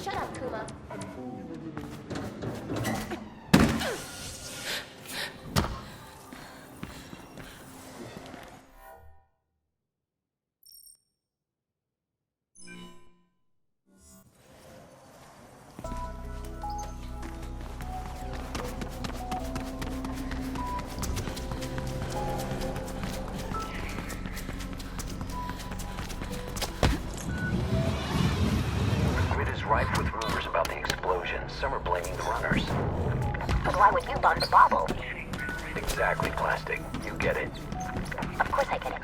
Shut up, Kuma. Rife with rumors about the explosion. Some are blaming the runners. But why would you bomb the bauble? Exactly, Plastic. You get it. Of course I get it.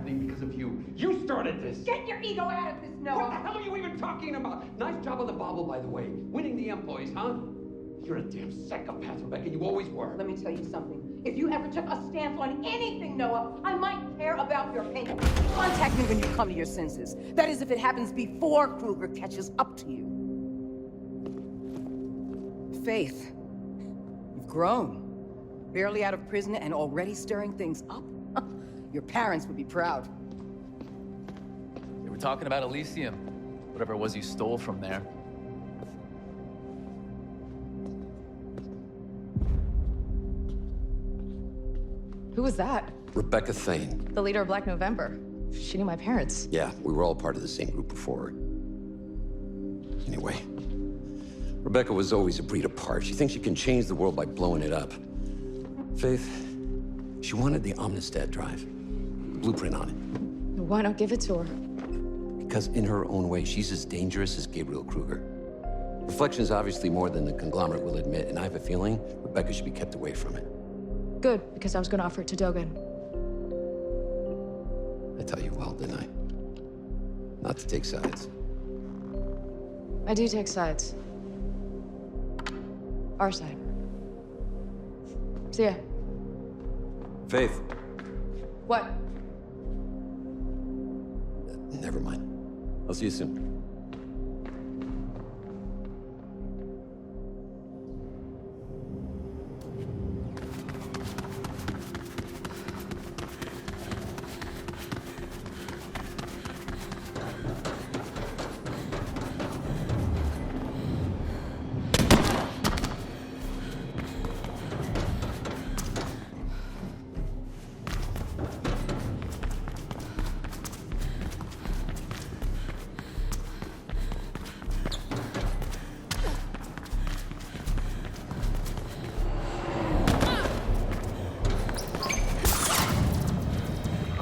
Because of you. You started this! Get your ego out of this, Noah! What the hell are you even talking about? Nice job on the bauble, by the way. Winning the employees, huh? You're a damn psychopath, Rebecca. You always were. Let me tell you something. If you ever took a stance on anything, Noah, I might care about your opinion. Contact me when you come to your senses. That is, if it happens before Kruger catches up to you. Faith, you've grown. Barely out of prison and already stirring things up. Your parents would be proud. They were talking about Elysium. Whatever it was you stole from there. Who was that? Rebecca Thane. The leader of Black November. She knew my parents. Yeah, we were all part of the same group before. Anyway, Rebecca was always a breed apart. She thinks she can change the world by blowing it up. Faith, she wanted the Omnistat drive. Blueprint on it. Why not give it to her? Because in her own way, she's as dangerous as Gabriel Kruger. Reflection's obviously more than the conglomerate will admit, and I have a feeling Rebecca should be kept away from it. Good, because I was gonna offer it to Dogen. I tell you well, didn't I? Not to take sides. I do take sides. Our side. See ya. Faith. What? Never mind. I'll see you soon.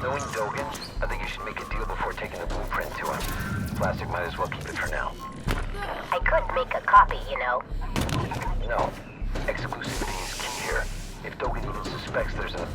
Knowing Dogen, I think you should make a deal before taking the blueprint to him. Plastic might as well keep it for now. I could make a copy, you know. No. Exclusivity is key here. If Dogen even suspects there's a...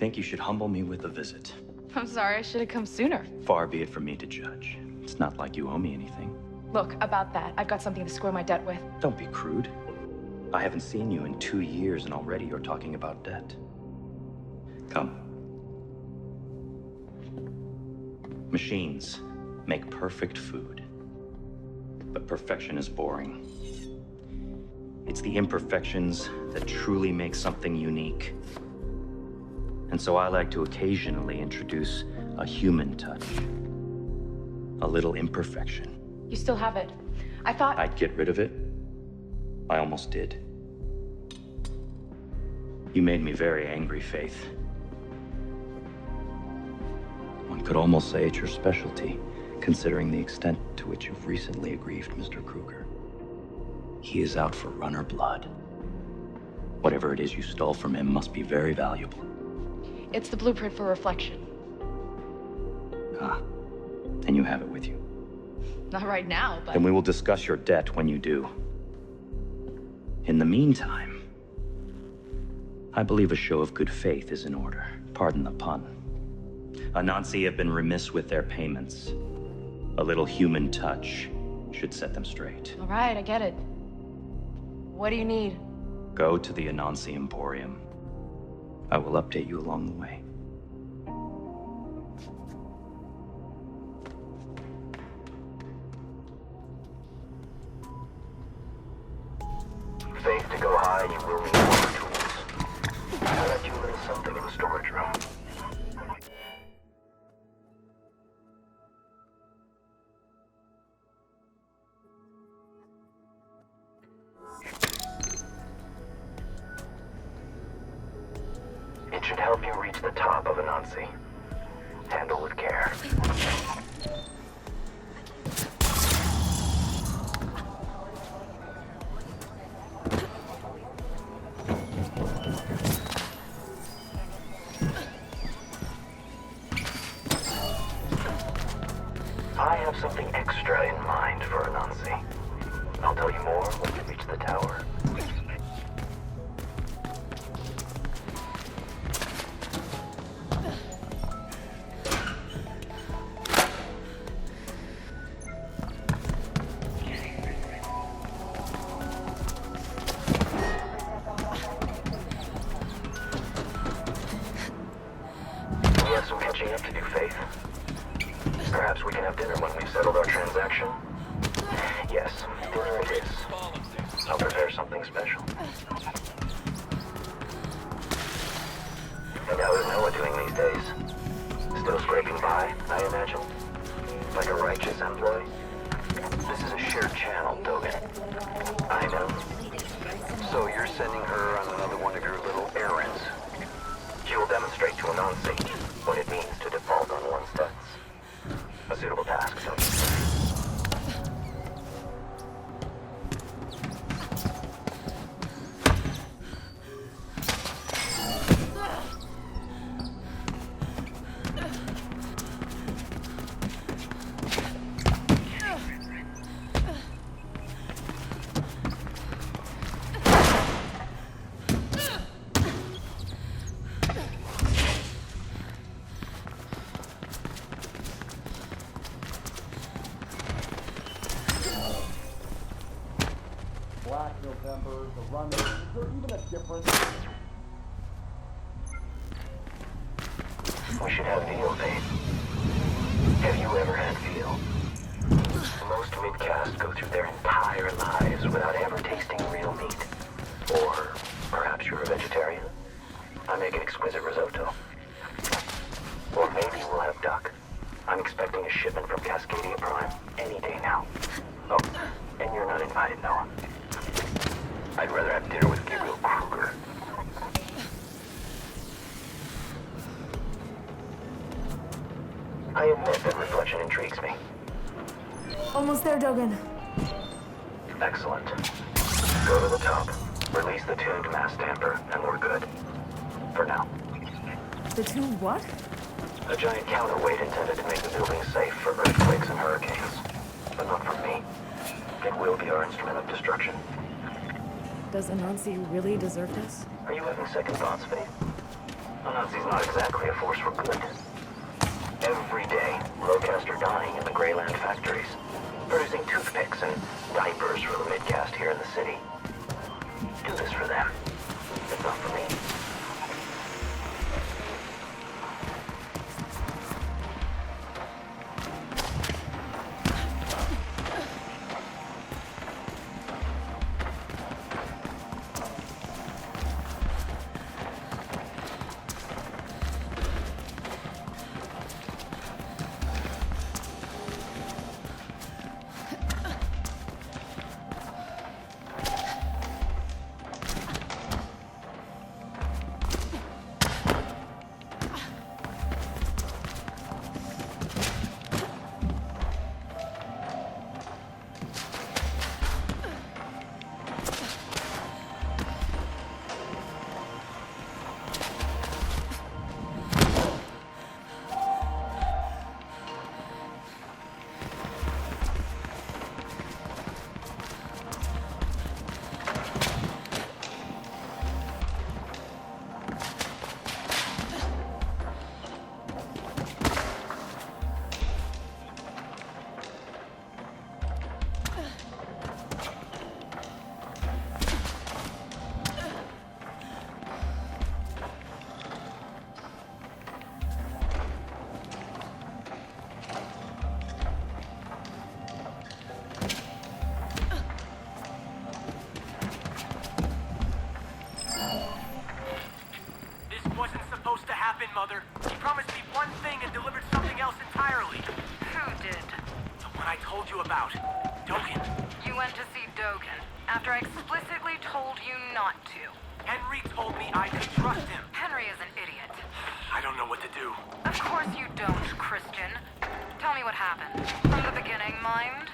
think you should humble me with a visit. I'm sorry, I should have come sooner. Far be it from me to judge. It's not like you owe me anything. Look, about that, I've got something to square my debt with. Don't be crude. I haven't seen you in 2 years, and already you're talking about debt. Come. Machines make perfect food. But perfection is boring. It's the imperfections that truly make something unique. And so I like to occasionally introduce a human touch. A little imperfection. You still have it. I thought... I'd get rid of it. I almost did. You made me very angry, Faith. One could almost say it's your specialty, considering the extent to which you've recently aggrieved Mr. Kruger. He is out for runner blood. Whatever it is you stole from him must be very valuable. It's the blueprint for reflection. Ah, and you have it with you. Not right now, but... Then we will discuss your debt when you do. In the meantime, I believe a show of good faith is in order. Pardon the pun. Anansi have been remiss with their payments. A little human touch should set them straight. All right, I get it. What do you need? Go to the Anansi Emporium. I will update you along the way. Faith, to go high, you will need more tools. I left you a little something in the storage room. It should help you reach the top of Anansi. Handle with care. I have something extra in mind for Anansi. I'll tell you more when we reach the tower. We have some catching up to do, Faith. Perhaps we can have dinner when we've settled our transaction. Yes, dinner it is. I'll prepare something special. And how is Noah doing these days? Still scraping by, I imagine? Like a righteous employee? This is a shared channel, Dogen. I know. So you're sending her on another one of your little errands? She will demonstrate to Anansi what it means to default on one's debts. A suitable task, don't you say? Black November, the Runner. Is there even a difference? We should have veal, Faith. Have you ever had veal? Most mid-caste go through their entire lives without ever tasting real meat. Or perhaps you're a vegetarian. I make an exquisite risotto. Or maybe we'll have duck. I'm expecting a shipment from Cascadia Prime any day now. Oh, and you're not invited, Noah. I'd rather have dinner with Gabriel Kruger. I admit that reflection intrigues me. Almost there, Dogen. Excellent. Go to the top, release the tuned mass damper, and we're good. For now. The two what? A giant counterweight intended to make the building safe for earthquakes and hurricanes. But not from me. It will be our instrument of destruction. Does Anansi really deserve this? Are you having second thoughts, Faith? The Nazi's not exactly a force for good. Every day, low-caste are dying in the Greyland factories, producing toothpicks and diapers for the mid-caste here in the city. Do this for them. It's not for me. Mother. He promised me one thing and delivered something else entirely. Who did? The one I told you about. Dogen. You went to see Dogen, after I explicitly told you not to. Henry told me I could trust him. Henry is an idiot. I don't know what to do. Of course you don't, Christian. Tell me what happened. From the beginning, mind?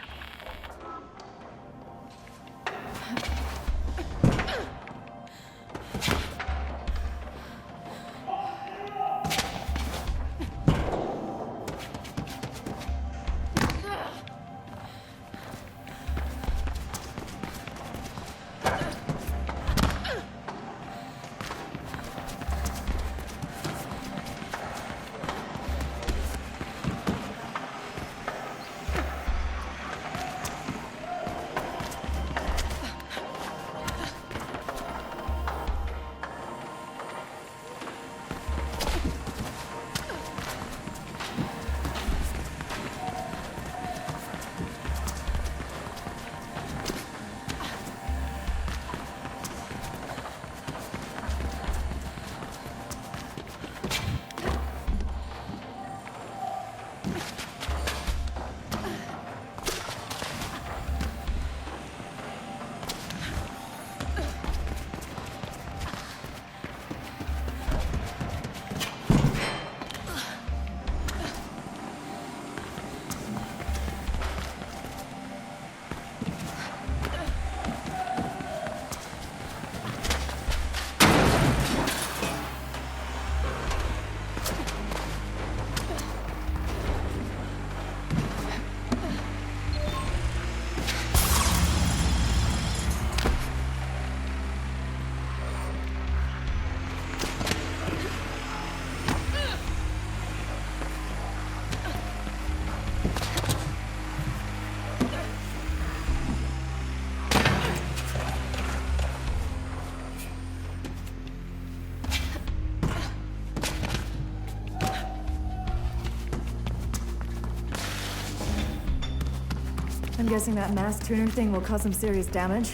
I'm guessing that mass tuner thing will cause some serious damage.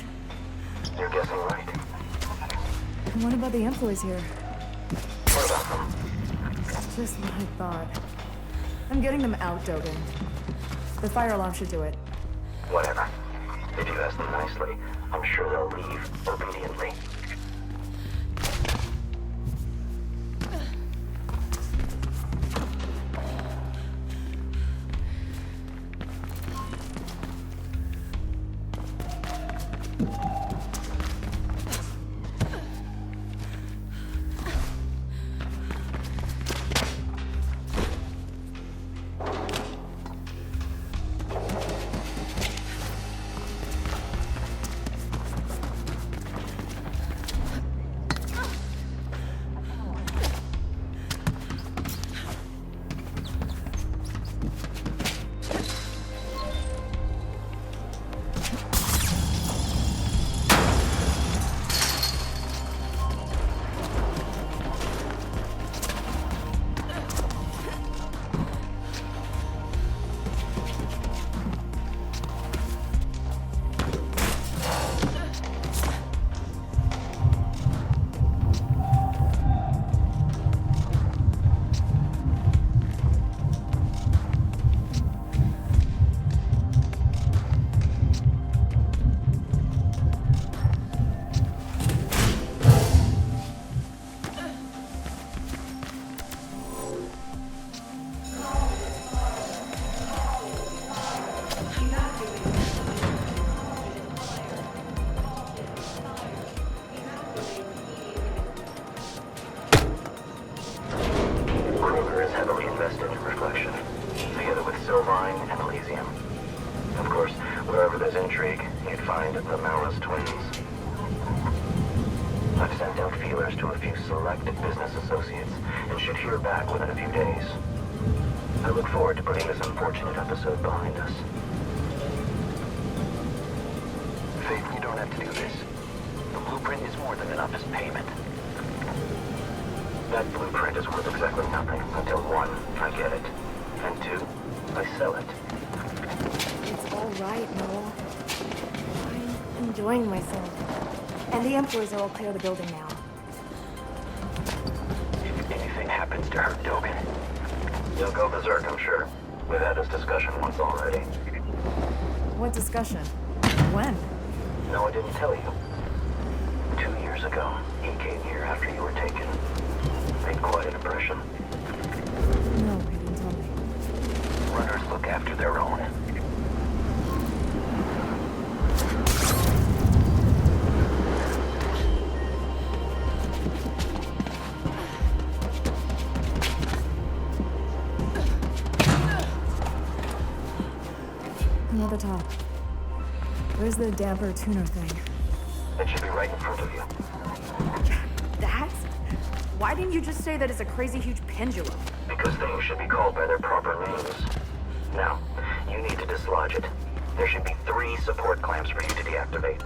You're guessing right. And what about the employees here? What about them? Just what I thought. I'm getting them out, Dogen. The fire alarm should do it. Whatever. If you ask them nicely, I'm sure they'll leave obediently. rumors to a few select business associates and should hear back within a few days. I look forward to putting this unfortunate episode behind us. Faith, you don't have to do this. The blueprint is more than enough as payment. That blueprint is worth exactly nothing until one, I get it, and two, I sell it. It's all right, Noel. I'm enjoying myself. And the employees are all clear of the building now. If anything happens to her, Dogen, you'll go berserk, I'm sure. We've had this discussion once already. What discussion? When? No, I didn't tell you. 2 years ago, he came here after you were taken. Made quite an impression. No, he didn't tell me. Runners look after their own. Near the top. Where's the damper tuner thing? It should be right in front of you. That? Why didn't you just say that it's a crazy huge pendulum? Because things should be called by their proper names. Now, you need to dislodge it. There should be 3 support clamps for you to deactivate.